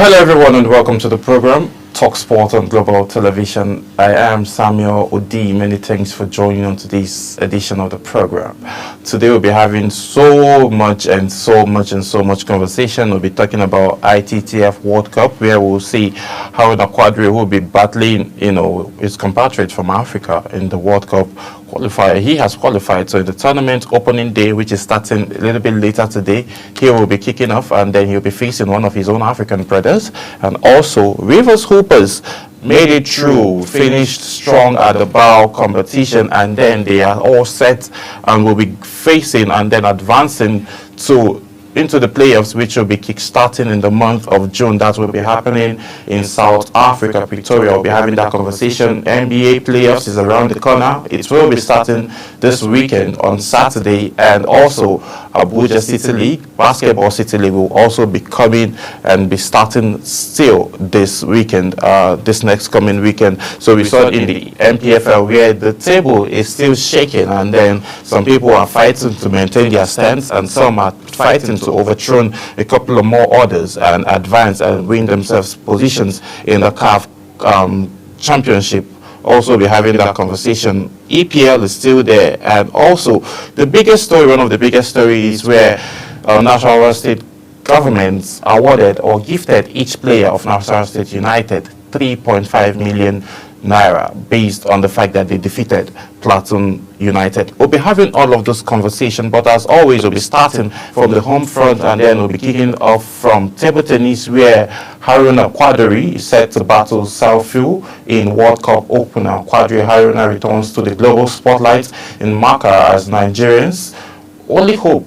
Hello everyone and welcome to the program Talk Sport on Global Television. I am Samuel Odi. Many thanks for joining on today's edition of the program. Today we'll be having so much conversation. We'll be talking about ITTF World Cup, where we'll see how the Quadri will be battling, his compatriot from Africa in the World Cup qualifier. He has qualified, so in the tournament opening day, which is starting a little bit later today, he will be kicking off, and then he'll be facing one of his own African brothers. And also Rivers Hoopers made it through, finished strong at the BAO competition, and then they are all set and will be facing and then advancing into the playoffs, which will be kick-starting in the month of June. That will be happening in South Africa, Pretoria. We'll be having that conversation. NBA playoffs is around the corner. It will be starting this weekend on Saturday, and also Abuja City League, Basketball City League will also be coming and be starting still this weekend, this next coming weekend. So we saw in the MPFL where the table is still shaking, and then some people are fighting to maintain their stance, and some are fighting to overthrow a couple of more orders and advance and win themselves positions in the CAF championship. Also be having that conversation. EPL is still there, and also the biggest story, one of the biggest stories, where National State governments awarded or gifted each player of National State United 3.5 million naira based on the fact that they defeated Plateau United. We'll be having all of those conversations, but as always, we'll be starting from the home front, and then we'll be kicking off from table tennis, where Haruna Quadri is set to battle Southfield in World Cup opener. Quadri Haruna returns to the global spotlight in Macau as Nigerians only hope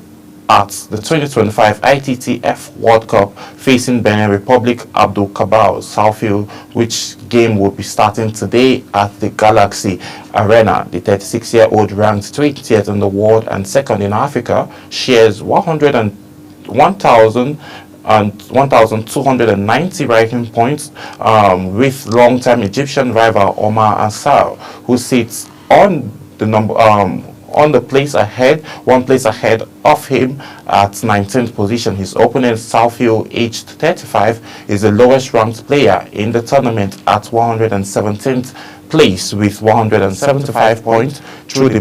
at the 2025 ITTF World Cup facing Benin Republic Abdul Kabal Southfield, which game will be starting today at the Galaxy Arena. The 36-year-old ranked 20th in the world and second in Africa, shares 1,290 ranking points with long-time Egyptian rival Omar Ansar, who sits on the one place ahead of him at 19th position. His opponent, Southfield, aged 35, is the lowest ranked player in the tournament at 117th place with 175 points. Though the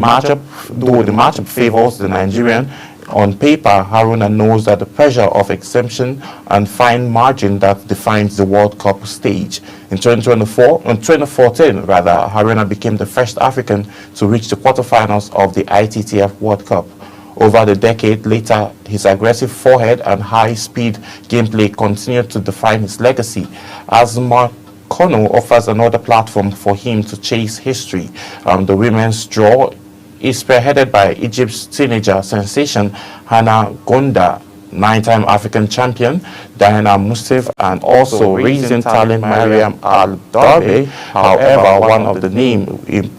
matchup favors the Nigerian, on paper, Haruna knows that the pressure of exemption and fine margin that defines the World Cup stage. In 2014, Haruna became the first African to reach the quarterfinals of the ITTF World Cup. Over the decade later, his aggressive forehead and high-speed gameplay continued to define his legacy, as Marcono offers another platform for him to chase history. The women's draw is spearheaded by Egypt's teenager sensation Hannah Gonda, 9-time African champion Diana Mustaf, and also rising talent Mariam Al-Darbe. However, one of the names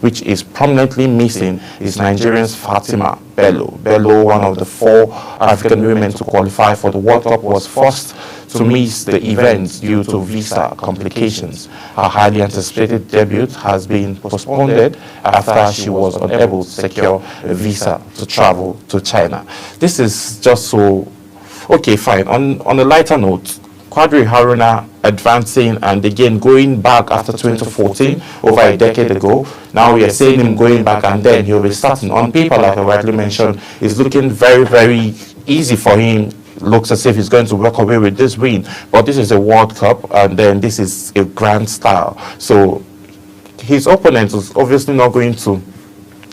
which is prominently missing is Nigerian's Fatima Bello. Bello, one of the 4 African women to qualify for the World Cup, was forced to miss the events due to visa complications. Her highly anticipated debut has been postponed after she was unable to secure a visa to travel to China. This is just so okay, fine. On a lighter note, Quadri Haruna advancing and again going back after 2014, over a decade ago. Now we are seeing him going back, and then he'll be starting. On paper, like I rightly mentioned, it's looking very, very easy for him. Looks as if he's going to walk away with this win, but this is a World Cup, and then this is a grand style. So his opponent is obviously not going to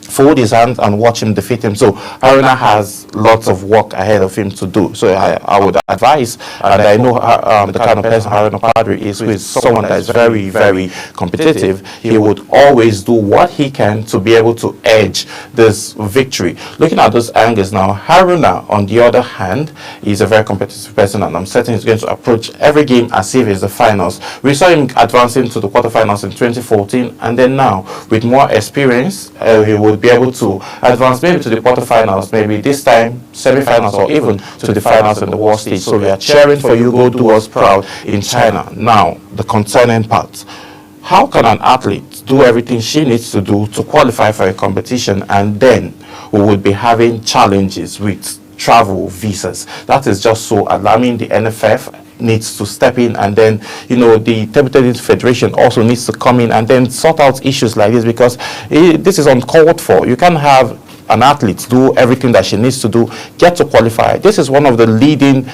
fold his hands and watch him defeat him. So Haruna has lots of work ahead of him to do. So I would advise, and I know the kind of person Haruna Quadri is, who is someone that is very, very competitive. He would always do what he can to be able to edge this victory. Looking at those angles now, Haruna, on the other hand, is a very competitive person, and I'm certain he's going to approach every game as if it's the finals. We saw him advancing to the quarterfinals in 2014, and then now, with more experience, he would be able to advance maybe to the quarterfinals, maybe this time semi-finals, or even to the finals in the world stage. So we are cheering for you. Go do us proud in China. Now, the concerning part: how can an athlete do everything she needs to do to qualify for a competition, and then we would be having challenges with travel visas? That is just so alarming. The NFF needs to step in, and then the Table Tennis Federation also needs to come in and then sort out issues like this, because this is uncalled for. You can't have an athlete do everything that she needs to do, get to qualify. This is one of the leading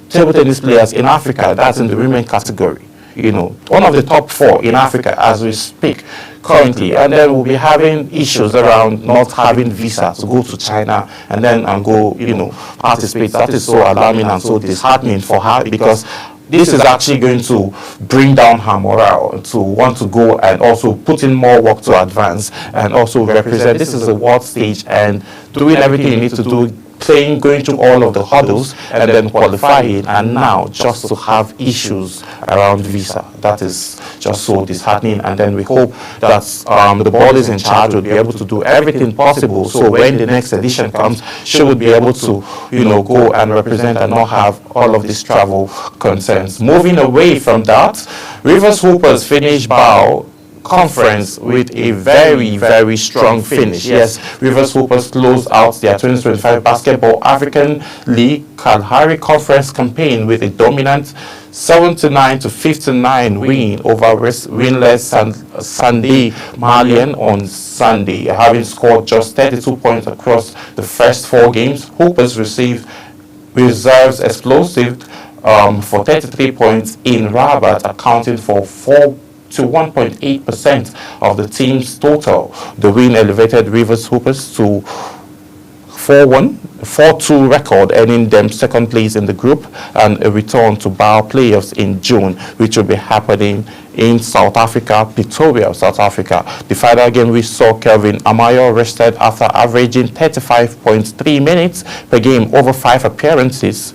table tennis players in Africa. That's in the women category. One of the top 4 in Africa as we speak currently, and then we'll be having issues around not having visa to go to China and then go participate. That is so alarming and so disheartening for her, because this is actually going to bring down her morale to want to go and also put in more work to advance and also represent. This is a world stage, and doing everything you need to do, playing, going through all of the hurdles and then qualifying, and now just to have issues around visa. That is just so disheartening, and then we hope that the bodies in charge will be able to do everything possible, so when the next edition comes, she will be able to go and represent and not have all of these travel concerns. Moving away from that, Rivers Hoopers finished BAO Conference with a very, very strong finish. Yes, Rivers Hoopers closed out their 2025 Basketball African League Kalahari Conference campaign with a dominant 79-59 win over winless Sunday Malian on Sunday. Having scored just 32 points across the first 4 games, Hoopers received reserves explosive for 33 points in Rabat, accounting for 1.8% of the team's total. The win elevated Rivers Hoopers to 4-2 record, earning them second place in the group and a return to BAO playoffs in June, which will be happening in South Africa, Pretoria, South Africa. The final game, we saw Kelvin Amayo rested after averaging 35.3 minutes per game over 5 appearances.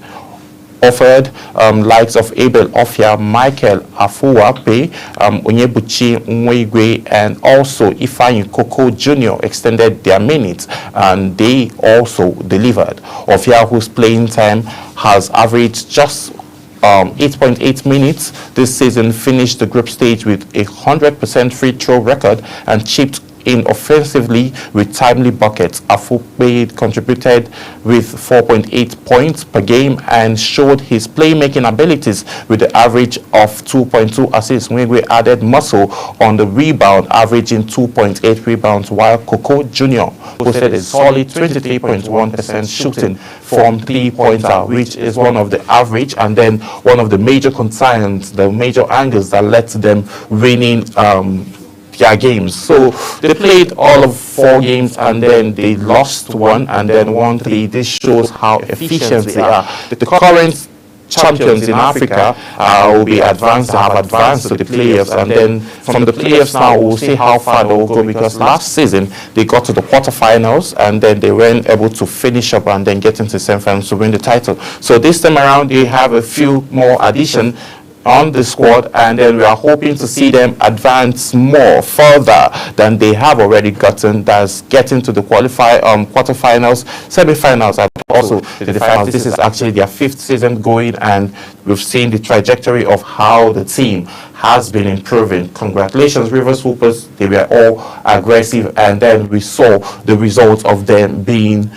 Offered likes of Abel Ofia, Michael Afuwape, Onyebuchi Nwigwe, and also Ifeanyi Koko Jr. extended their minutes, and they also delivered. Ofia, whose playing time has averaged just 8.8 minutes this season, finished the group stage with a 100% free throw record and chipped in offensively with timely buckets. Afuwape contributed with 4.8 points per game and showed his playmaking abilities with the average of 2.2 assists. Nwigwe added muscle on the rebound, averaging 2.8 rebounds, while Koko Jr. posted a solid 23.1% shooting from three-pointer, which is one of the average and then one of the major concerns, the major angles that led to them winning their games. So they played all of 4 games and then they lost 1 and then won 3. This shows how efficient they are. The current champions in Africa will be have advanced to the playoffs, and then from the playoffs now we'll see how far they will go, because last season they got to the quarterfinals and then they weren't able to finish up and then get into semifinals to win the title. So this time around they have a few more additions on the squad, and then we are hoping to see them advance more further than they have already gotten. That's getting to the quarterfinals, semifinals, and also the finals. This is actually their 5th season going, and we've seen the trajectory of how the team has been improving. Congratulations, Rivers Hoopers. They were all aggressive, and then we saw the results of them being,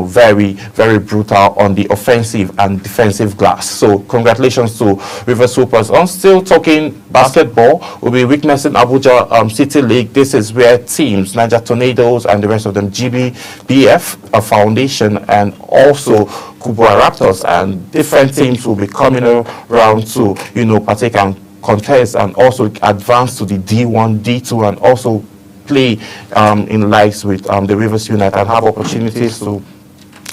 very, very brutal on the offensive and defensive glass. So congratulations to Rivers Hoopers. I'm still talking basketball. We'll be witnessing Abuja City League. This is where teams, Niger Tornadoes and the rest of them, GBBF, a foundation, and also Kubwa Raptors and different teams will be coming around to, partake and contest and also advance to the D1, D2, and also play in likes with the Rivers United and have opportunities to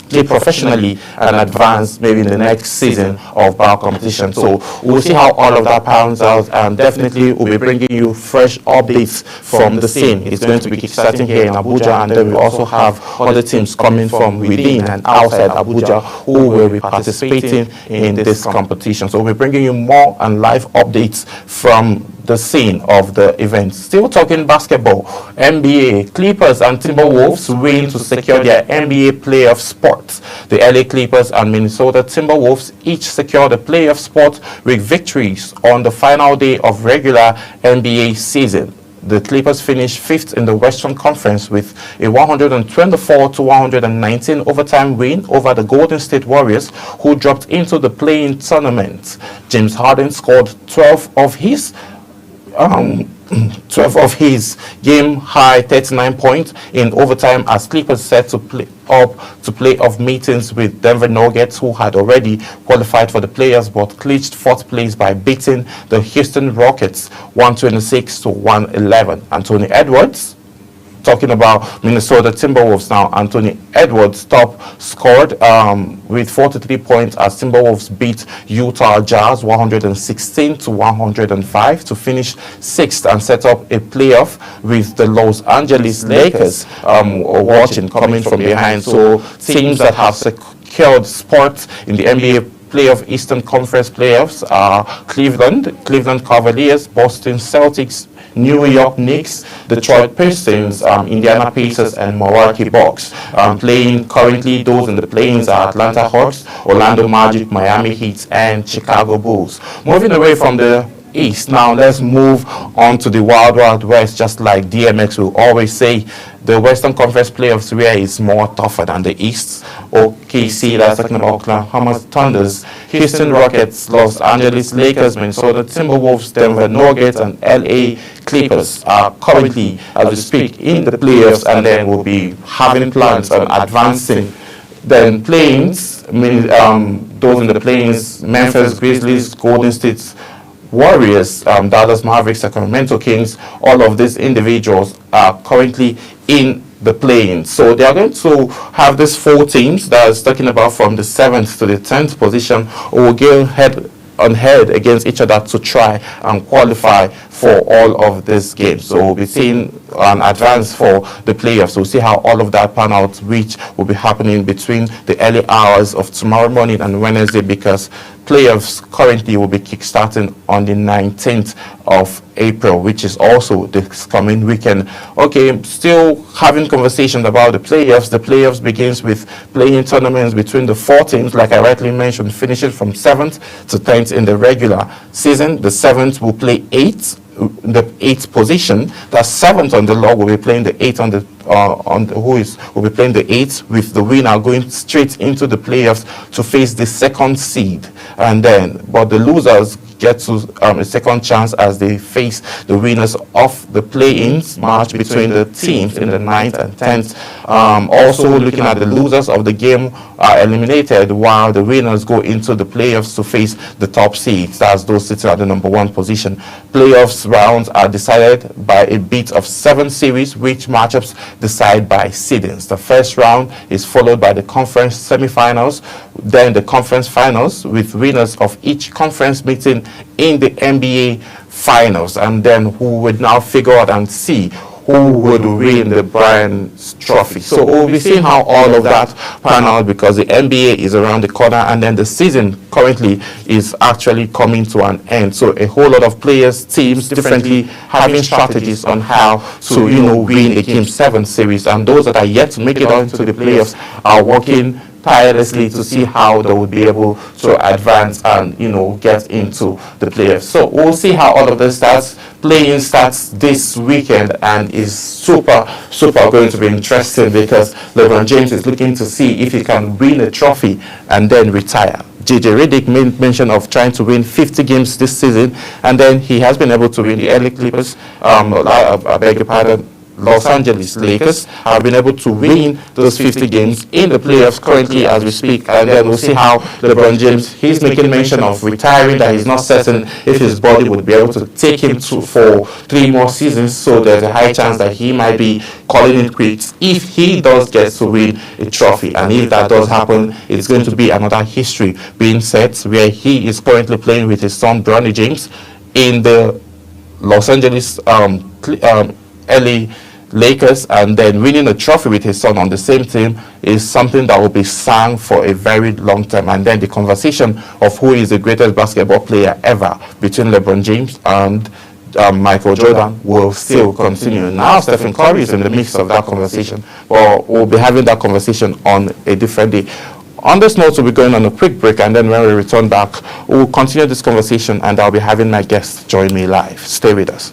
play professionally and advance maybe in the next season of BAO competition. So we'll see how all of that pans out, and definitely we'll be bringing you fresh updates from the scene. It's going to be starting here in Abuja, and then we also have other teams coming from within and outside Abuja who will be participating in this competition. So we'll be bringing you more and live updates from the scene of the event. Still talking basketball, NBA, Clippers and Timberwolves win to secure their NBA playoff spots. The LA Clippers and Minnesota Timberwolves each secured a playoff spot with victories on the final day of regular NBA season. the Clippers finished 5th in the Western Conference with a 124-119 overtime win over the Golden State Warriors, who dropped into the play-in tournament. James Harden scored 12 of his game high 39 points in overtime as Clippers set to play playoff meetings with Denver Nuggets, who had already qualified for the playoffs but clinched 4th place by beating the Houston Rockets 126-111. Anthony Edwards, talking about Minnesota Timberwolves now, Anthony Edwards top scored with 43 points as Timberwolves beat Utah Jazz 116-105 to finish 6th and set up a playoff with the Los Angeles Lakers watching coming from behind. So teams that have secured spots in the NBA playoff Eastern Conference playoffs are Cleveland Cavaliers, Boston Celtics, New York Knicks, Detroit Pistons, Indiana Pacers, and Milwaukee Bucks. Playing currently, those in the play-ins are Atlanta Hawks, Orlando Magic, Miami Heat, and Chicago Bulls. Moving away from the East, now let's move on to the Wild Wild West. Just like DMX will always say, the Western Conference playoffs where it's more tougher than the East. OKC, that's talking about Oklahoma Thunders, Houston Rockets, Los Angeles Lakers, Minnesota Timberwolves, Denver Nuggets, and LA Clippers are currently, as we speak, in the playoffs, and then we'll be having plans on advancing. Then play-ins, those in the play-ins, Memphis Grizzlies, Golden State Warriors, Dallas Mavericks, Sacramento Kings, all of these individuals are currently in the play-in. So they are going to have these 4 teams that is talking about from the 7th to the 10th position, who will go head on head against each other to try and qualify for all of these games. So we'll be seeing an advance for the playoffs. We'll see how all of that pan out, which will be happening between the early hours of tomorrow morning and Wednesday, because playoffs currently will be kickstarting on the 19th of April, which is also this coming weekend. Okay, still having conversations about the playoffs. The playoffs begins with playing tournaments between the 4 teams, like I rightly mentioned, finishing from 7th to 10th in the regular season. The 7th will play 8th, the 8th position. That's 7th on the log will be playing the 8th will be playing the 8th, with the winner going straight into the playoffs to face the 2nd seed, and then but the losers get to a second chance as they face the winners of the play-ins match between the teams in the 9th and 10th. Also looking at the losers of the game are eliminated, while the winners go into the playoffs to face the top seeds. That's those sitting at the number 1 position. Playoffs rounds are decided by a bit of 7 series, which matchups decide by seedings. The first round is followed by the conference semifinals, then the conference finals, with winners of each conference meeting in the NBA finals, and then who would now figure out and see who would win the Bryant's Trophy. So we'll be seeing how all of that pan out, because the NBA is around the corner, and then the season currently is actually coming to an end. So a whole lot of players, teams differently having strategies on how to win a Game 7 series, and those that are yet to make it onto the playoffs are working tirelessly to see how they will be able to advance and get into the playoffs. So we'll see how all of this starts. Playing starts this weekend and is super going to be interesting, because LeBron James is looking to see if he can win a trophy and then retire. JJ Redick made mention of trying to win 50 games this season, and then he has been able to win. The LA Clippers, I beg your pardon, Los Angeles Lakers have been able to win those 50 games in the playoffs currently as we speak, and then we'll see how LeBron James, he's making mention of retiring, that he's not certain if his body would be able to take him for 3 more seasons, so there's a high chance that he might be calling it quits if he does get to win a trophy. And if that does happen, it's going to be another history being set, where he is currently playing with his son Bronny James in the Los Angeles LA Lakers, and then winning a trophy with his son on the same team is something that will be sung for a very long time. And then the conversation of who is the greatest basketball player ever between LeBron James and Michael Jordan will still continue. Now Stephen Curry is in the mix of that conversation, but we'll be having that conversation on a different day. On this note, we'll be going on a quick break, and then when we return back, we'll continue this conversation, and I'll be having my guests join me live. Stay with us.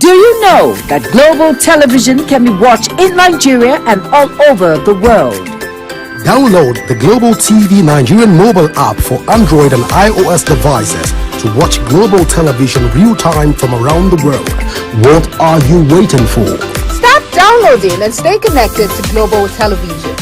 Do you know that global television can be watched in Nigeria and all over the world? Download the Global TV Nigerian mobile app for Android and iOS devices to watch global television real-time from around the world. What are you waiting for? Start downloading and stay connected to global television.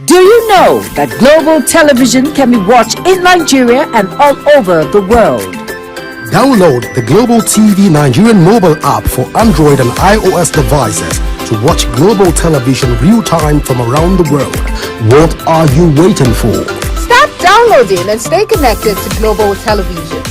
Do you know that global television can be watched in Nigeria and all over the world? Download the Global TV Nigerian mobile app for Android and iOS devices to watch global television real-time from around the world. What are you waiting for? Start downloading and stay connected to global television.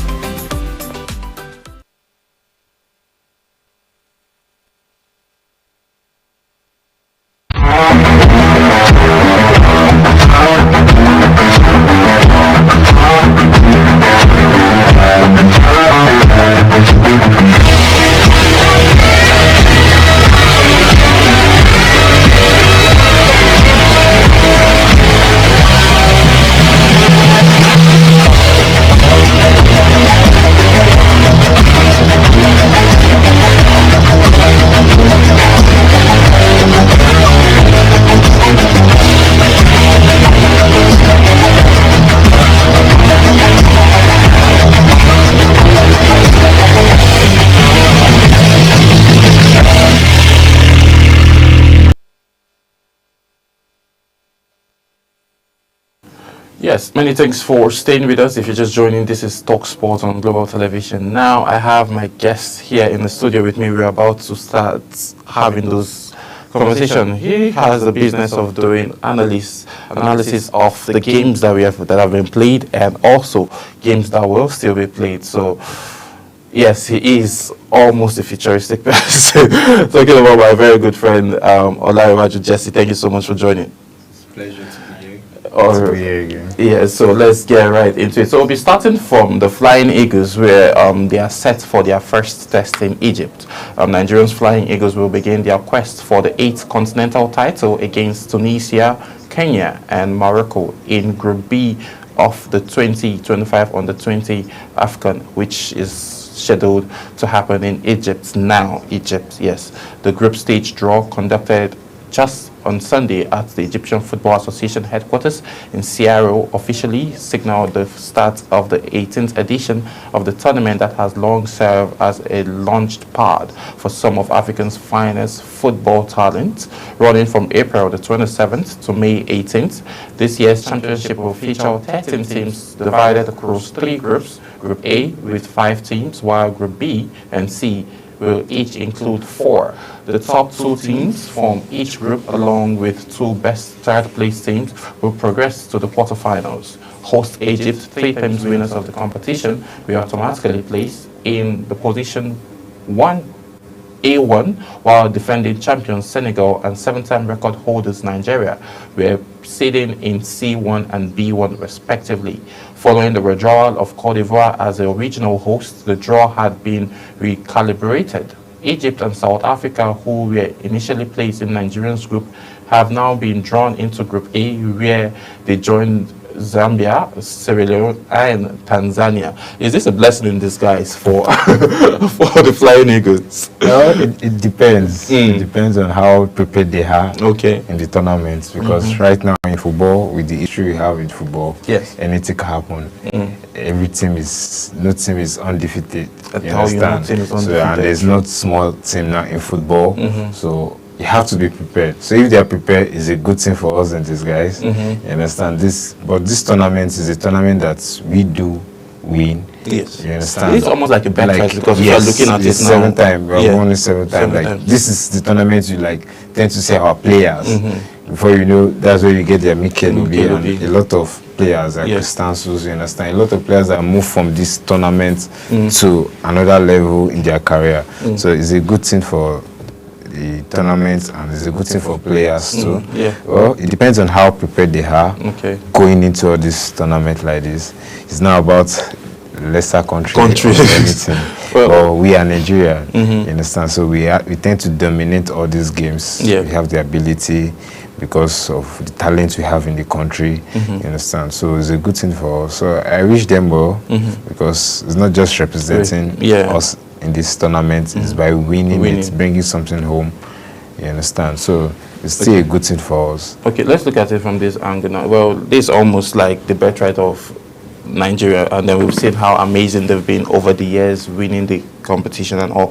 Yes, many thanks for staying with us. If you're just joining, this is Talk Sport on Global Television. Now I have my guest here in the studio with me. We're about to start having those conversation. He has the business of doing analysis of the games that have been played, and also games that will still be played. So yes, he is almost a futuristic person. Talking about my very good friend Olaiwaju Jesse. Thank you so much for joining. It's a pleasure to be here. To be here again. Yeah, so let's get right into it. So we'll be starting from the Flying Eagles, where they are set for their first test in Egypt. Nigerians Flying Eagles will begin their quest for the 8th continental title against Tunisia, Kenya, and Morocco in Group B of the 2025 Under-20 AFCON, which is scheduled to happen in Egypt now. Egypt, yes. The group stage draw conducted just on Sunday at the Egyptian Football Association headquarters in Cairo officially signaled the start of the 18th edition of the tournament that has long served as a launch pad for some of Africa's finest football talent. Running from April the 27th to May 18th, this year's championship will feature 13 teams divided across 3 groups. Group A with 5 teams, while Group B and C will each include 4. The top 2 teams from each group, along with 2 best third-place teams, will progress to the quarterfinals. Host Egypt, 3 times winners of the competition, will automatically place in the position 1A1, while defending champions Senegal and 7-time record holders Nigeria were sitting in C1 and B1 respectively. Following the withdrawal of Cote d'Ivoire as the original host, the draw had been recalibrated. Egypt and South Africa, who were initially placed in Nigeria's group, have now been drawn into Group A, where they joined Zambia, Sierra Leone, and Tanzania. Is this a blessing in disguise for for the Flying Eagles? Well, it depends. It depends on how prepared they are in the tournament. Because right now in football, with the history we have in football, yes, anything can happen. Every team no team is undefeated. You understand? So, and there's not small team now in football. So you have to be prepared. So if they are prepared, it's a good thing for us and these guys. You understand this? But this tournament is a tournament that we do win. Yes. You understand? It's almost like a bet price because yes, you are looking at it now. 7 times. We have won it 7 times. Like this is the tournament you tend to see our players. Before you know, that's where you get their Mikel Obi and a lot of players like Christansus, you understand? A lot of players that move from this tournament to another level in their career. So it's a good thing for the tournament and it's a good thing for players too. Well, it depends on how prepared they are going into this tournament like this. It's not about lesser countries. Everything. Well, we are Nigeria, you understand? So we tend to dominate all these games. We have the ability because of the talent we have in the country, you understand? So it's a good thing for us. So I wish them well because it's not just representing us in this tournament, it's by winning it, bringing something home, you understand? So it's still a good thing for us. Okay, let's look at it from this angle now. Well, this is almost like the birthright of Nigeria, and then we've seen how amazing they've been over the years, winning the competition and all.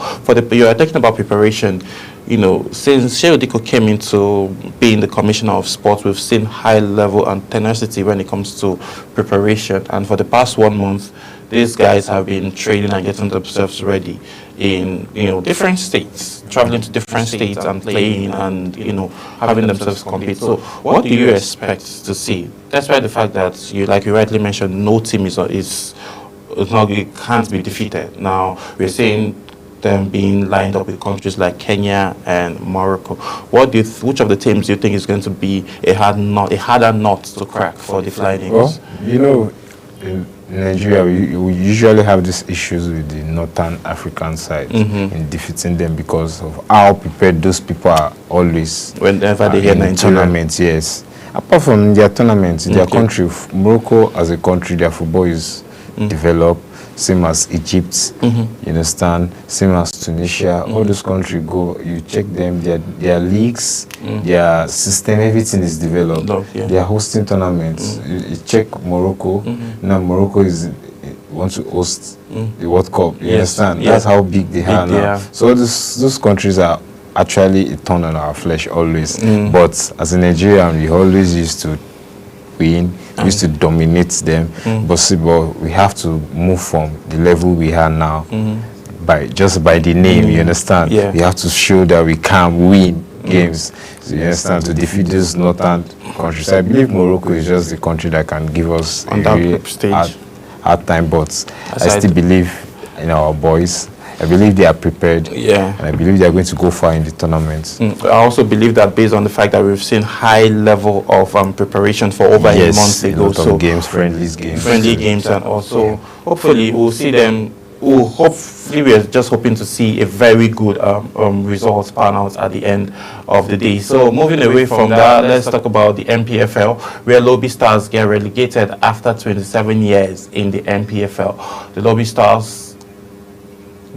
You are talking about preparation. You know, since Shehu Diko came into being the Commissioner of Sports, we've seen high level and tenacity when it comes to preparation. And for the past 1 month, these guys have been training and getting themselves ready in different states, traveling to different states and playing and having themselves compete. So what do you expect to see? Despite the fact that you rightly mentioned, no team can't be defeated. Now we're seeing them being lined up with countries like Kenya and Morocco. Which of the teams do you think is going to be a harder nut to crack for the Flying Eagles? Well, in Nigeria, we usually have these issues with the Northern African side in defeating them because of how prepared those people are always. Whenever they hear Nigeria. Tournaments, yes. Apart from their tournaments, their country, Morocco as a country, their football is developed. Same as Egypt, you understand? Same as Tunisia. All those countries you check them, their leagues, their system, everything is developed. They are hosting tournaments. You check Morocco. Now Morocco wants to host the World Cup. You understand? That's how big they are now. So those countries are actually a thorn on our flesh always. But as a Nigerian, we always used to win, we used to dominate them, but we have to move from the level we are now by the name, you understand? Yeah. We have to show that we can win games, so you understand, to defeat those northern countries. So I believe Morocco is just the country that can give us On a that really group stage. hard time, but I Aside- still believe in our boys. I believe they are prepared, Yeah. and I believe they are going to go far in the tournament. I also believe that based on the fact that we've seen high level of preparation for over a month A ago, lot of games, friendly games, and also hopefully we'll see them. Hopefully, we're just hoping to see a very good results pan out at the end of the day. So moving away from that, let's talk about the MPFL, where Lobby Stars get relegated after 27 years in the MPFL. The Lobby Stars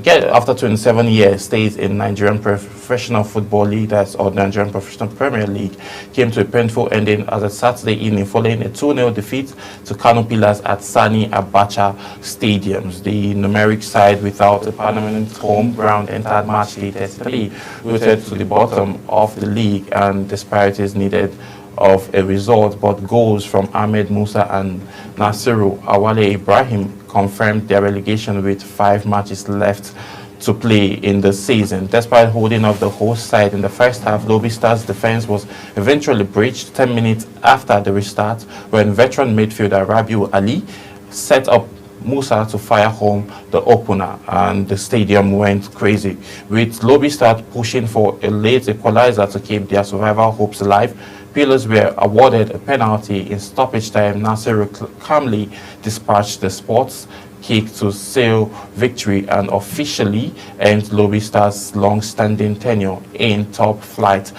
after 27 years stays in Nigerian Professional Football League, that's or Nigerian Professional Premier League, came to a painful ending as a Saturday evening following a 2-0 defeat to Kano Pillars at Sani Abacha Stadiums. The numeric side without a permanent home ground entered match day 33, rooted to the bottom of the league, and disparities needed of a result, but goals from Ahmed Musa and Nasiru Awale Ibrahim confirmed their relegation with 5 matches left to play in the season. Despite holding off the host side in the first half, Lobby Stars' defense was eventually breached 10 minutes after the restart when veteran midfielder Rabiu Ali set up Musa to fire home the opener, and the stadium went crazy, with Lobby Stars pushing for a late equalizer to keep their survival hopes alive. Pillars were awarded a penalty in stoppage time. Nasiru calmly dispatched the sports kick to seal victory and officially end Lobby Stars' long-standing tenure in top flight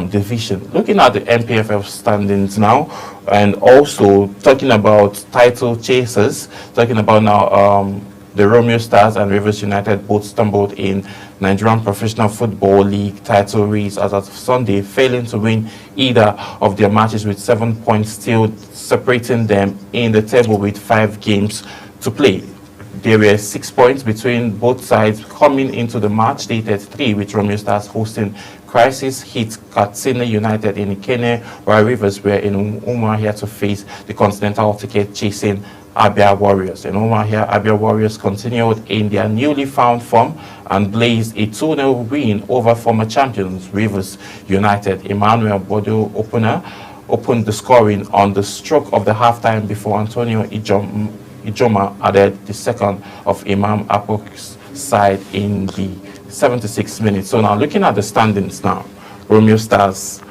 division. Looking at the MPFL standings now, and also talking about title chasers, talking about now the Romeo Stars and Rivers United both stumbled in Nigerian Professional Football League title race as of Sunday, failing to win either of their matches, with 7 points still separating them in the table with 5 games to play. There were 6 points between both sides coming into the match day 33, with Romeo Stars hosting Crisis hit Katsina United in Ikene, while Rivers were in Umuahia to face the continental ticket chasing Abia Warriors. In Umuahia, Abia Warriors continued in their newly found form and blazed a 2-0 win over former champions Rivers United. Emmanuel Bodo opened the scoring on the stroke of the halftime before Antonio Ijoma added the second of Imam Apok's side in the 76 minutes. So now looking at the standings now, Romeo Stars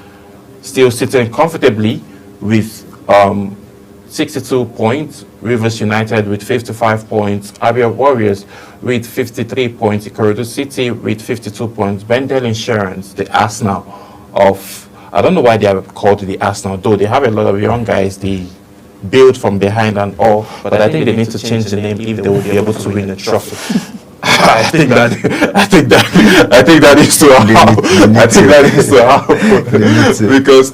still sitting comfortably with 62 points, Rivers United with 55 points, Abia Warriors with 53 points, Ikorodu City with 52 points, Bendel Insurance, the Arsenal of, I don't know why they are called the Arsenal, though they have a lot of young guys, they build from behind and all, but I think they need to change the name if they will be able to win a trophy. I think that is to happen. Because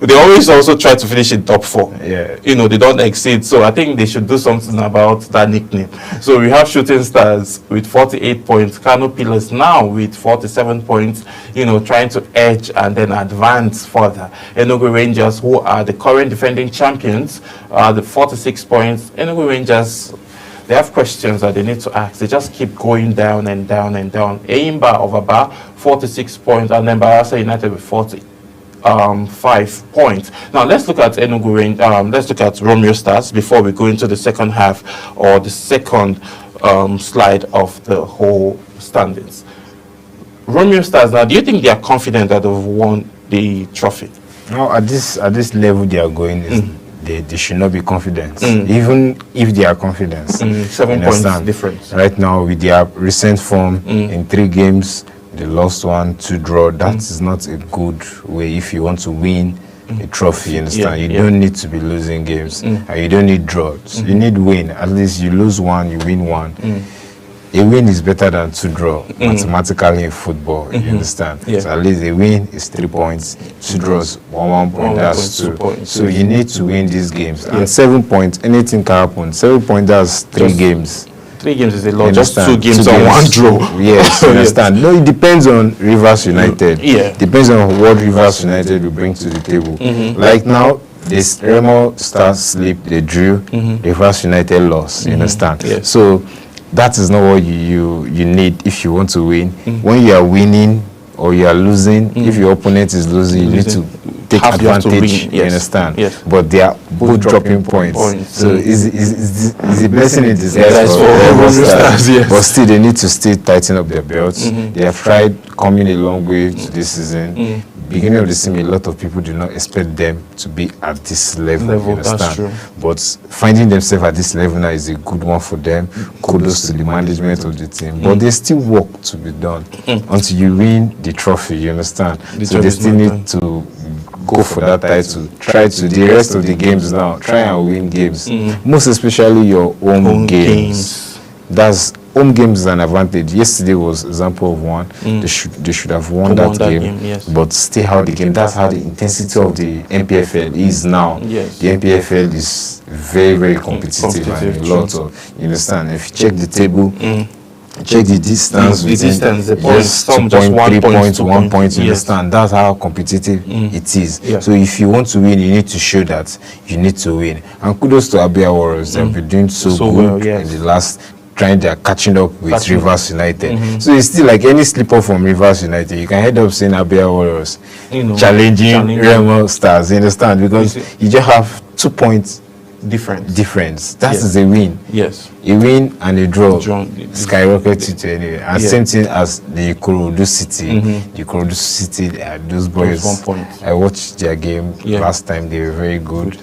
they always also try to finish in top 4. Yeah. They don't exceed. So I think they should do something about that nickname. So we have Shooting Stars with 48 points, Kano Pillars now with 47 points, trying to edge and then advance further. Enugu Rangers, who are the current defending champions, the 46 points. Enugu Rangers, they have questions that they need to ask. They just keep going down and down and down. Eimba of Aba, 46 points, and then Bayelsa United with 5 points. Now let's look at let's look at Romeo Stars before we go into the second half or the second slide of the whole standings. Romeo Stars, now do you think they are confident that they've won the trophy? No, at this level they are going is they should not be confident. Even if they are confident, 7 points difference. Right now with their recent form in 3 games, they lost 1, 2 draw. That is not a good way if you want to win a trophy. You understand? You don't need to be losing games, and you don't need draws. You need win. At least you lose 1, you win 1. A win is better than 2 draw mathematically in football. You understand? So at least a win is 3 points, 2 draws 1 point. That's 2 points. So you need to win these games. And 7 points, anything can happen. 7 points, that's 3 games. 3 games is a lot. Just 2 games on 1 draw. Yes, you understand. No, it depends on Rivers United. Yeah. Depends on what Rivers United will bring to the table. Like now, this Remo Stars sleep, they drew, Rivers United lost. You understand? Yes. So that is not what you need if you want to win. When you are winning or you are losing, if your opponent is losing, you need to take advantage. You understand? Yes. But they are both dropping points. So it's a blessing in disguise for Remo Stars, yes. But still, they need to still tighten up their belts. They have tried coming a long way to this season. Beginning of the season, a lot of people do not expect them to be at this level. You understand? That's true. But finding themselves at this level now is a good one for them. Kudos to the management of the team. But there's still work to be done until you win the trophy. You understand? So they still need to go for that title. Try to the rest of the games now. Try and win games. Most especially your home games. That's home games is an advantage. Yesterday was example of one. They should have won that game, yes. but still how the game. That's how the intensity of the NPFL is now. Yes. The NPFL is very, very competitive and a lot of. You understand? If you check the table. Check the distance. The distance, the points, some 2 just 1 3 point, points, 2 1 points. point. You Yes. understand? That's how competitive it is. Yeah. So if you want to win, you need to show that you need to win. And kudos to Abia Warriors. They've been doing so good well, yes. in the last. They're catching up with Catching up. Rivers United. So it's still like any slip up from Rivers United, you can head up saying Abia Warriors challenging Remo Stars. You understand? Because you just have 2 points difference. That is a win. Yes. A win and a draw skyrocket Yeah. to anyway. And same thing as the Ikorodu City. The Ikorodu City, those boys. 1 point. I watched their game last time. They were very good.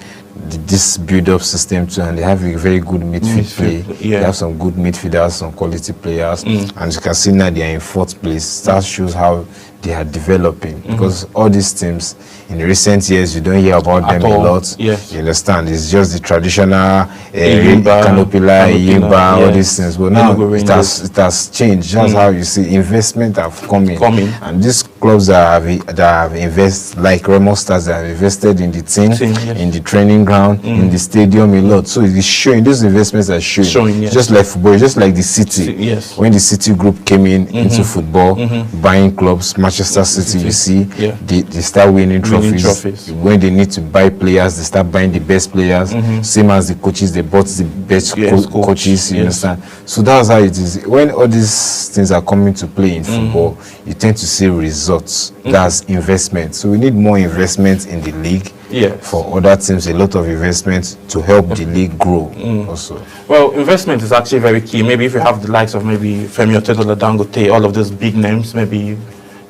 This build-up system too, and they have a very good midfield play. Yeah. They have some good midfielders, some quality players, and you can see now they are in 4th place. That shows how they are developing. Because all these teams in recent years, you don't hear about them a lot. Yes. You understand? It's just the traditional Eyimba, Canopila, Eyimba, all yes. these things. But now Enugu it has changed. That's how you see investment have come in. And these clubs that have invested, like Remo Stars, that have invested in the team, Yes. in the training ground, in the stadium a lot. So it's showing. Those investments are showing. Yes. Just like football, just like the City. Yes. When the City group came in into football, buying clubs, Manchester City, you see, they start winning trophies. When they need to buy players, they start buying the best players. Same as the coaches, they bought the best coaches. You understand? So that's how it is. When all these things are coming to play in football, you tend to see results. That's investment. So we need more investment in the league. For other teams, a lot of investment to help the league grow also. Well, investment is actually very key. Maybe if you have the likes of maybe Femi Otedola, Dangote, all of those big names, maybe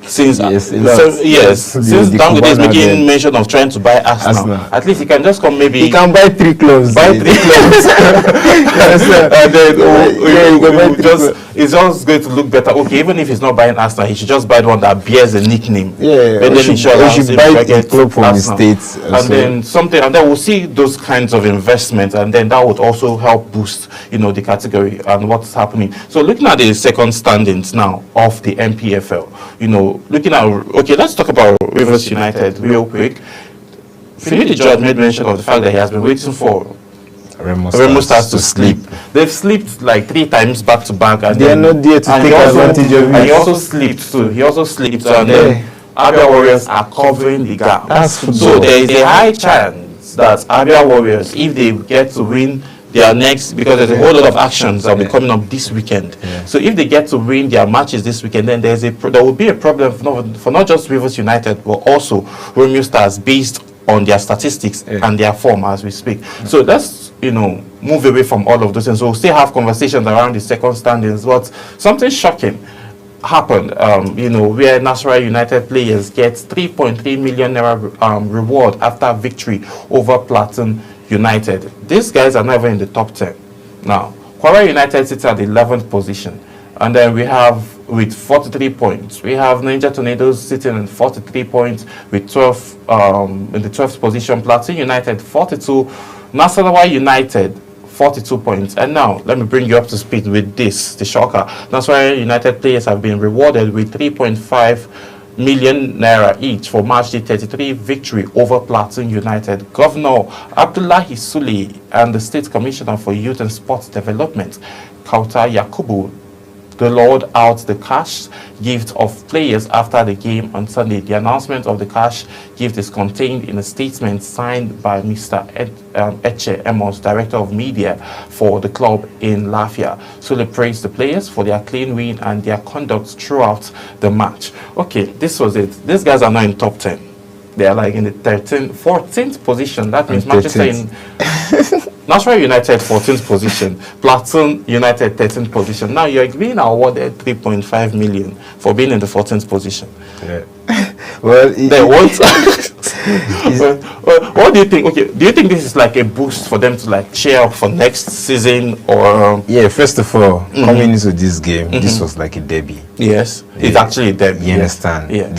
since since Dangote is making mention of trying to buy Arsenal, at least he can just come maybe. He can buy 3 clubs. Buy 3 clubs. And then it's just going to look better. Okay, even if he's not buying Arsenal, he should just buy the one that bears a nickname. Yeah, and then he should buy a club from the States. And then we'll see those kinds of investments, and then that would also help boost, the category and what's happening. So looking at the second standings now of the NPFL, let's talk about Rivers United real quick. Finidi George made mention of the fact that he has been waiting for Remo Stars to sleep. They've slept like 3 times back to back, and they are not there to take advantage of it. And he also slept too. And then Abia Warriors are covering the gap. So there is a high chance that Abia Warriors, if they get to win their next, because there's a whole lot of actions that will be coming up this weekend. So if they get to win their matches this weekend, then there will be a problem for not just Rivers United, but also Remo Stars, based on their statistics and their form as we speak. So let's move away from all of those things. So we'll still have conversations around the second standings, but something shocking happened, where Nasarawa United players get 3.3 million naira reward after victory over Plateau United. These guys are not even in the top 10. Now, Kwara United sits at the 11th position. And then we have, with 43 points, we have Ninja Tornadoes sitting in 43 points with 12, in the 12th position. Plateau United 42, Nasarawa United 42 points. And now, let me bring you up to speed with this, the shocker. Nasarawa United players have been rewarded with 3.5 million naira each for March Day 33 victory over Plateau United. Governor Abdullahi Sule and the State Commissioner for Youth and Sports Development, Kauta Yakubu, doled out the cash gift of players after the game on Sunday. The announcement of the cash gift is contained in a statement signed by Mr. Eche Emos, Director of Media for the club in Lafia. Sule praised the players for their clean win and their conduct throughout the match. Okay, this was it. These guys are now in top 10. They are like in the 14th position. That means Manchester in National United 14th position, Platoon United 13th position. Now you're being awarded 3.5 million for being in the 14th position. Yeah. Well, what do you think? Okay, do you think this is like a boost for them to like cheer up for next season, or? Yeah, first of all, coming into this game, this was like a derby. Yes, it's actually a derby. You understand? Yeah.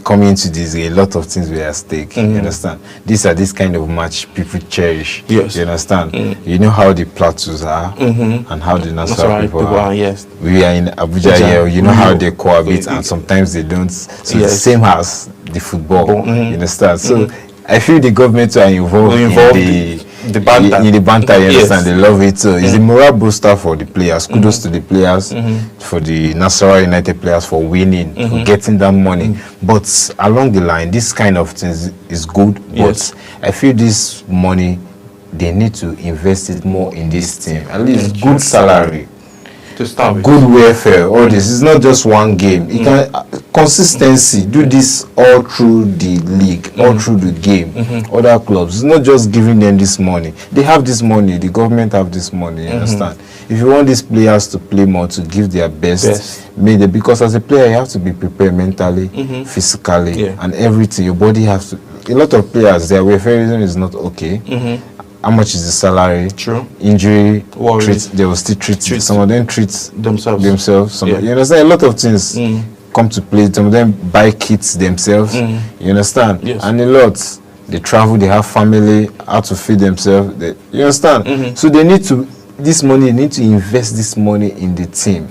Coming into this game, a lot of things were at stake. You understand? These are this kind of match people cherish. Yes. You understand? You know how the Plateaus are and how the Nasarawa people are. Yes. We are in Abuja here. You know how they cohabit and sometimes they don't. So the same as the football. You understand? So I feel the government are involved in the banter. In the banter, you understand? They love it. So it's a morale booster for the players. Kudos to the players, for the Nasarawa United players for winning, for getting that money. But along the line, this kind of things is good. But I feel this money, they need to invest it more in this team. At least good salary. To start with. Good welfare, all this is not just one game. It can consistency, do this all through the league, all through the game. Other clubs, it's not just giving them this money. They have this money, the government have this money, you understand? If you want these players to play more, to give their best, because as a player you have to be prepared mentally, physically, and everything. Your body has to. A lot of players, their welfare is not okay. How much is the salary? True. Injury, they will still treat. Some of them treat themselves. Some, you understand? A lot of things come to play. Some of them buy kits themselves. You understand? Yes. And a lot, they travel, they have family, how to feed themselves. You understand? So they need to, this money, they need to invest this money in the team.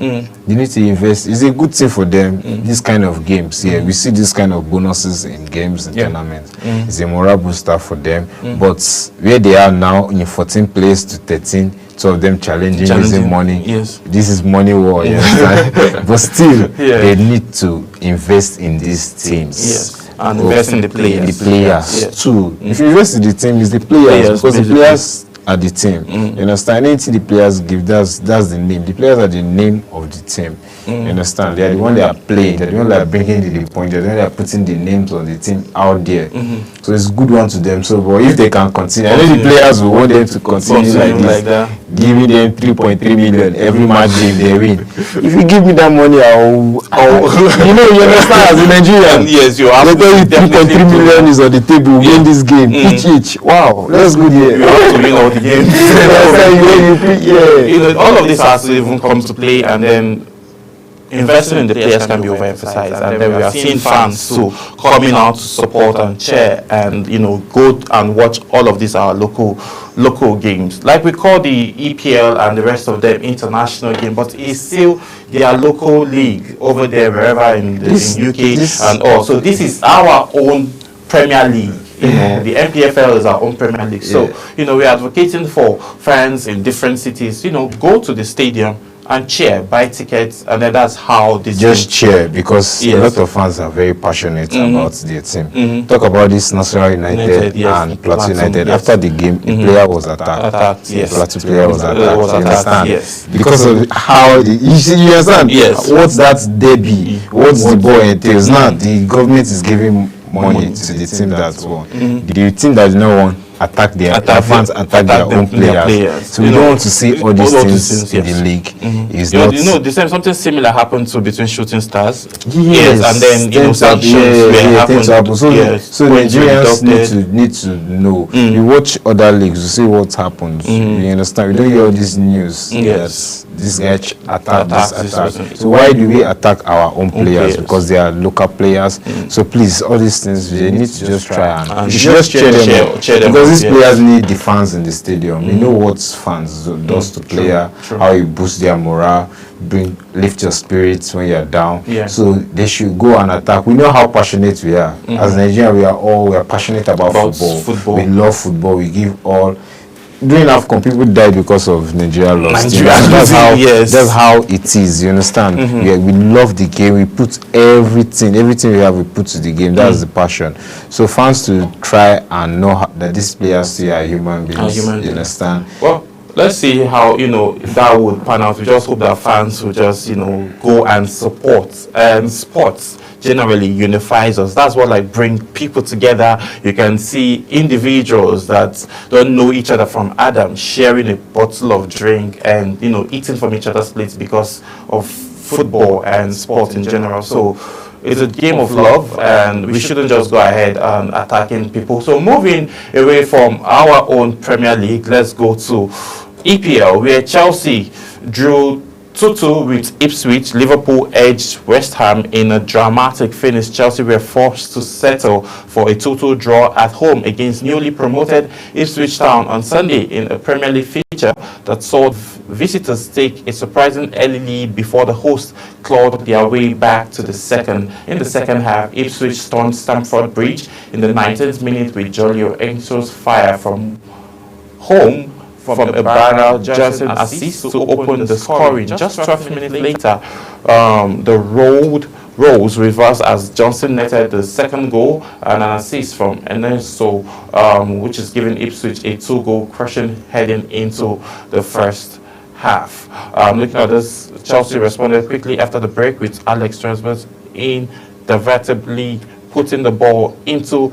They need to invest. It's a good thing for them, this kind of games. Yeah, we see this kind of bonuses in games and tournaments. It's a moral booster for them. But where they are now, in 14th place to 13, two of them challenging using money. Yes. This is money war, you understand? But still, they need to invest in these teams. Yes. And invest in the players. The players too. If you invest in the team, it's the players, because the players are the team. You understand? Anything the players give, that's the name. The players are the name of the team. You understand? They are the one that are playing, they're the one that are bringing the point, they're the one that are putting the names on the team out there. So it's a good one to them. So but if they can continue, I know the players will want them to continue like that, giving them 3.3 million every match game they win. If you give me that money, I'll you understand, as a Nigerian, yes, you have to 3.3 million is on the table, win this game, each. Wow, that's good. You have to win all the games. All of this has to even come to play, and then investing in the players can be overemphasized, and then we are seeing fans too coming out to support and cheer, and go and watch all of these our local games, like we call the EPL and the rest of them international game, but it's still their local league over there wherever in UK and all. So this is our own Premier League. The MPFL is our own Premier League. So we're advocating for fans in different cities. Go to the stadium and cheer, buy tickets, and then that's how this cheer, because a lot of fans are very passionate about their team. Talk about this Nasarawa United and Plateau United. After the game, a player was attacked. Plateau player was attacked. Because of how you understand what's that derby, what's the ball entails. Now the government is giving money to the team that won. The team that did not won attack their fans, attack their own players. So we don't want to see all these things in the league. It's not, the same, something similar happened between Shooting Stars. And then sanctions happen. So Nigerians need to know. You watch other leagues, you see what happens. You understand? We don't hear all this news that this guy attacked this attack. So why do we attack our own players? Because they are local players. So please, all these things, they need to just try and just cheer them up. Because these players need the fans in the stadium. You know what fans does to player, how it boosts their morale, lift your spirits when you're down. So they should go and attack. We know how passionate we are. As Nigerians, we are passionate about football. We love football. We give all during AFCON, people died because of Nigeria lost. Nigeria that's how it is. You understand? We love the game. We put everything we have. We put to the game. That's the passion. So fans to try and know that these players still are human beings. You understand? Well, let's see how that would pan out. We just hope that fans will just go and support. And sports generally unifies us. That's what bring people together. You can see individuals that don't know each other from Adam sharing a bottle of drink and eating from each other's plates because of football and sport in general. So it's a game of love, and we shouldn't just go ahead and attacking people. So moving away from our own Premier League, let's go to EPL, where Chelsea drew 2-2 with Ipswich. Liverpool edged West Ham in a dramatic finish. Chelsea were forced to settle for a 2-2 draw at home against newly promoted Ipswich Town on Sunday in a Premier League feature that saw visitors take a surprising early lead before the hosts clawed their way back to the second. In the second half, Ipswich stormed Stamford Bridge in the 19th minute with Jolio Enso's fire from home from a Barnell Johnson assist to open the scoring. Just 12 minutes later, the roles reversed as Johnson netted the second goal and an assist from Enso, which is giving Ipswich a 2-goal crushing heading into the first half. Looking at this, Chelsea responded quickly after the break with Alex Strasbourg inadvertently putting the ball into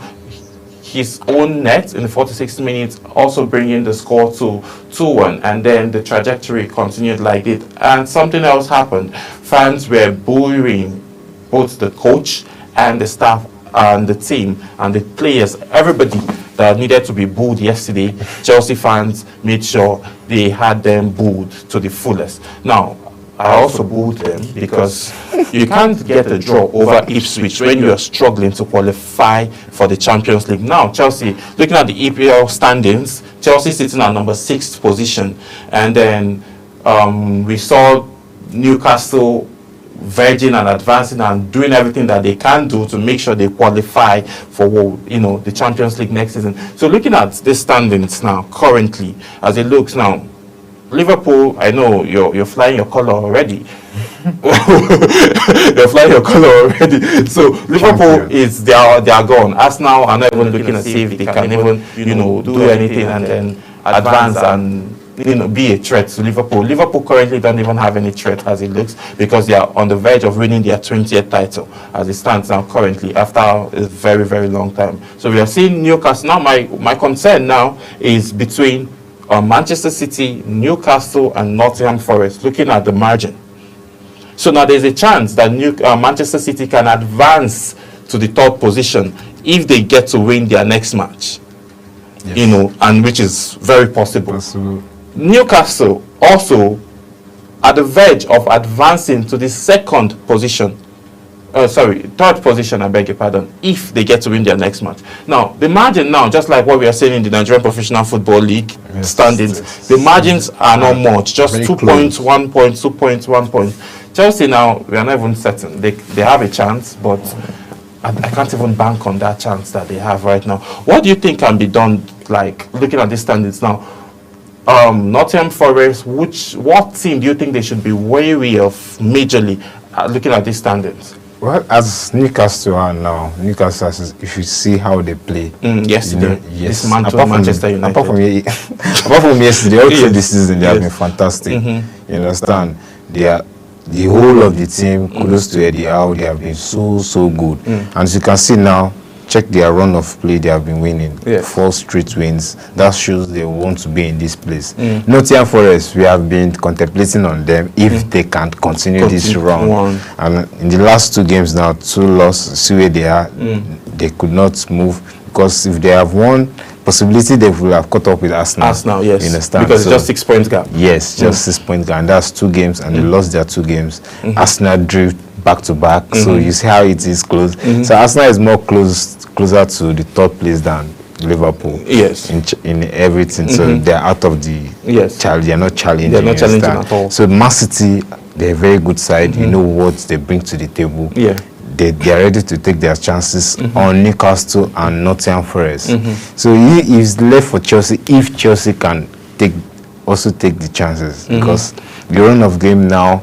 his own net in the 46th minute, also bringing the score to 2-1, and then the trajectory continued like it. And something else happened. Fans were booing both the coach and the staff and the team and the players, everybody that needed to be booed yesterday. Chelsea fans made sure they had them booed to the fullest. Now, I also booed them because you can't get a draw over Ipswich when you are struggling to qualify for the Champions League. Now, Chelsea, looking at the EPL standings, Chelsea sitting at number 6th position. And then we saw Newcastle verging and advancing and doing everything that they can do to make sure they qualify for the Champions League next season. So looking at the standings now, currently, as it looks now, Liverpool, I know you're flying your color already. You're flying your color already. So Liverpool they are gone. Arsenal are not even looking to see if they can even do anything and then advance and be a threat to Liverpool. Liverpool currently don't even have any threat as it looks, because they are on the verge of winning their 20th title as it stands now currently after a very, very long time. So we are seeing Newcastle. Now my concern now is between Manchester City, Newcastle and Nottingham Forest, looking at the margin. So now there's a chance that Manchester City can advance to the 3rd position if they get to win their next match. Yes. And which is very possible. Newcastle also at the verge of advancing to the 2nd position. 3rd position, I beg your pardon, if they get to win their next match. Now, the margin now, just like what we are saying in the Nigerian Professional Football League standings, the margins are not much, just 2 points, 1 point, 2 points, 1 point. Chelsea now, we are not even certain. They have a chance, but I can't even bank on that chance that they have right now. What do you think can be done, looking at these standings now? Nottingham Forest, what team do you think they should be wary of majorly looking at these standings? Well, as Newcastle are now, if you see how they play yesterday, yes. Apart Manchester United. Apart from yesterday, also this season they have been fantastic. You understand? The whole of the team, kudos to Eddie Howe, they have been so good. And as you can see now, check their run of play, they have been winning. 4 straight wins. That shows they want to be in this place. Nottingham Forest, we have been contemplating on them if they can continue this run. And in the last 2 games now, 2 losses, see where they are. They could not move, because if they have won, possibility they will have caught up with Arsenal. Arsenal, yes. You understand? Because it's just 6 points gap. Yes, just 6 points gap. And that's 2 games, and they lost their 2 games. Arsenal drew back to back, so you see how it is close. So Arsenal is more closer to the 3rd place than Liverpool. Yes. In everything, so they're out of the they are not challenging. They're not challenging at all. So Man City, they're a very good side. You know what they bring to the table. They are ready to take their chances on Newcastle and Nottingham Forest. So he is left for Chelsea if Chelsea can take the chances because the run of game now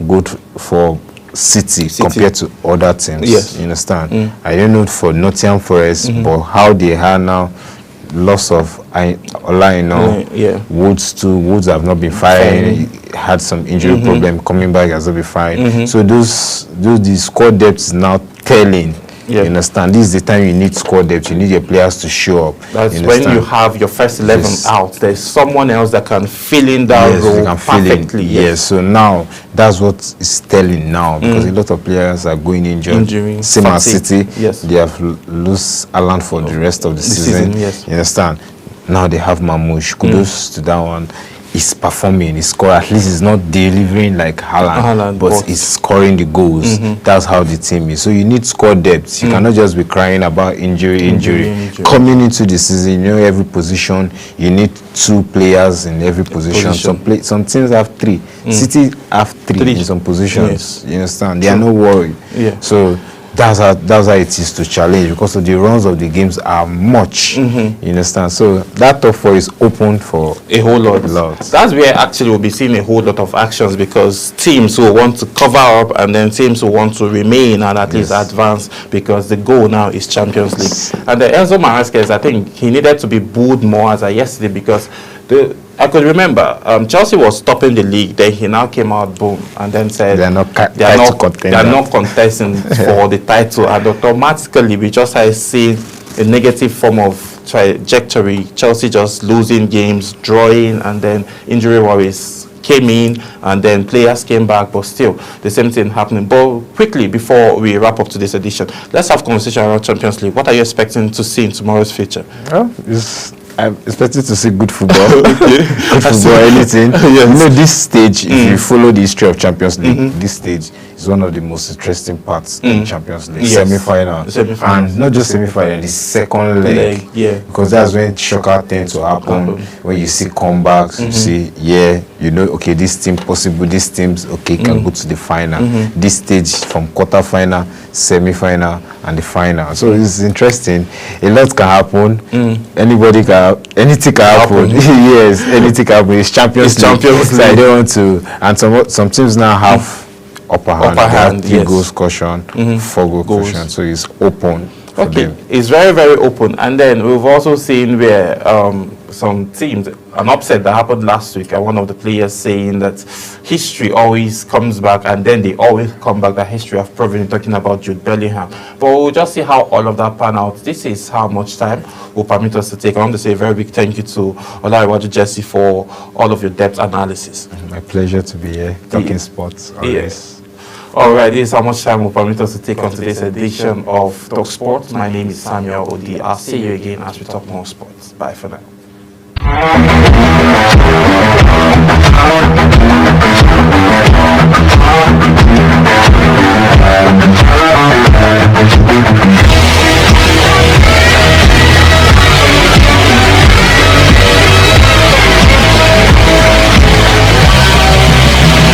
good for City compared to other teams. Yes. You understand? I don't know for Nottingham Forest, but how they are now, loss of Ola, Woods too. Woods have not been firing. He had some injury problem. Coming back has not been firing. So the squad depth is now telling. You understand? This is the time you need squad depth. You need your players to show up. That's when you have your first 11 out. There's someone else that can fill in that role perfectly. Yes. So now that's what is telling now because a lot of players are going injured. Same as City. They have lost Alan for the rest of the season. You understand? Now they have Mamouche. Kudos to that one. He's performing, he's scoring. At least he's not delivering like Haaland, but he's scoring the goals. That's how the team is. So you need squad depth. You cannot just be crying about injury. Coming into the season, you know every position. You need 2 players in every position. Some teams have 3. City have 3 in some positions. You understand? They are not worried. So that's how it is to challenge because of the runs of the games are much. You understand? So that top 4 is open for a whole lot. That's where actually we'll be seeing a whole lot of actions because teams who want to cover up and then teams who want to remain and at least advance because the goal now is Champions League. And the Enzo Maresca, I think he needed to be booed more as yesterday because I could remember Chelsea was stopping the league. Then he now came out, boom, and then said they are not contesting for the title. And automatically, we just had seen a negative form of trajectory. Chelsea just losing games, drawing, and then injury worries came in, and then players came back, but still the same thing happening. But quickly, before we wrap up today's edition, let's have a conversation around Champions League. What are you expecting to see in tomorrow's feature? Well, I'm expecting to see good football, anything. You know, this stage, if you follow the history of Champions League, this stage is one of the most interesting parts in Champions League. Semi-final. And not just semi-final, the second leg. Because that's when shocker tends to happen. When you see comebacks, you see, you know, okay, this team possible, these teams, okay, can go to the final. This stage from quarter-final, semi-final, and the final. So it's interesting. A lot can happen. Anything can happen. Yes, anything can happen. It's Champions League. So I don't want to. And some teams now have upper hand. 3 goals caution, 4 goal caution. So it's open for them. It's very, very open. And then we've also seen where some teams, an upset that happened last week, and one of the players saying that history always comes back, and then they always come back. That history have proven, talking about Jude Bellingham. But we'll just see how all of that pan out. This is how much time will permit us to take. I want to say a very big thank you to Olariwaju Jesse for all of your depth analysis. My pleasure to be here talking sports. Yes. All right, this is how much time will permit us to take on today's edition of Talk Sports. My name is Samuel Odi. I'll see you again as we talk more sports. Bye for now.